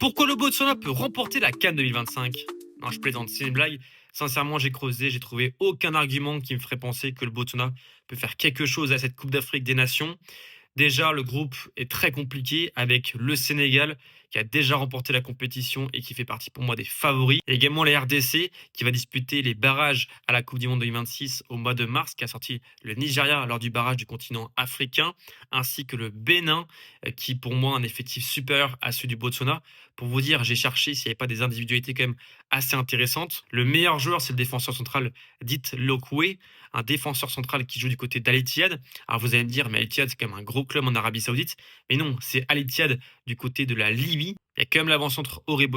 Pourquoi le Botswana peut remporter la CAN 2025? Non, je plaisante, c'est une blague. Sincèrement, j'ai creusé, j'ai trouvé aucun argument qui me ferait penser que le Botswana peut faire quelque chose à cette Coupe d'Afrique des Nations. Déjà, le groupe est très compliqué avec le Sénégal qui a déjà remporté la compétition et qui fait partie pour moi des favoris. Et également la RDC qui va disputer les barrages à la Coupe du Monde 2026 au mois de mars, qui a sorti le Nigeria lors du barrage du continent africain, ainsi que le Bénin qui pour moi a un effectif supérieur à celui du Botswana. Pour vous dire, j'ai cherché s'il n'y avait pas des individualités quand même assez intéressantes. Le meilleur joueur, c'est le défenseur central dit Lokwe, un défenseur central qui joue du côté d'Al Ittihad. Alors vous allez me dire, mais Al Ittihad, c'est quand même un gros club en Arabie Saoudite. Mais non, c'est Al Ittihad du côté de la Libye. Il y a quand même l'avant-centre Auré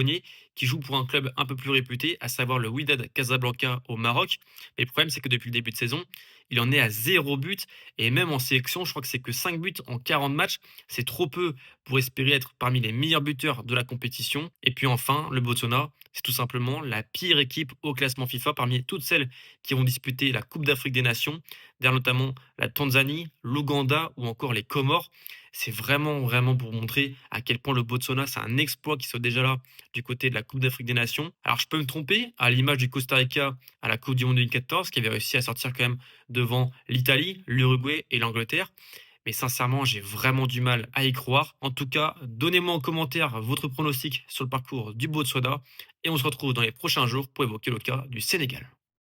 qui joue pour un club un peu plus réputé, à savoir le Wydad Casablanca au Maroc. Mais le problème, c'est que depuis le début de saison, il en est à 0 but. Et même en sélection, je crois que c'est que 5 buts en 40 matchs. C'est trop peu pour espérer être parmi les meilleurs buteurs de la compétition. Et puis enfin, le Botswana, c'est tout simplement la pire équipe au classement FIFA parmi toutes celles qui vont disputer la Coupe d'Afrique des Nations, derrière notamment la Tanzanie, l'Ouganda ou encore les Comores. C'est vraiment pour montrer à quel point le Botswana, c'est un exploit qui soit déjà là du côté de la Coupe d'Afrique des Nations. Alors je peux me tromper, à l'image du Costa Rica à la Coupe du Monde 2014, qui avait réussi à sortir quand même devant l'Italie, l'Uruguay et l'Angleterre. Mais sincèrement, j'ai vraiment du mal à y croire. En tout cas, donnez-moi en commentaire votre pronostic sur le parcours du Botswana et on se retrouve dans les prochains jours pour évoquer le cas du Sénégal.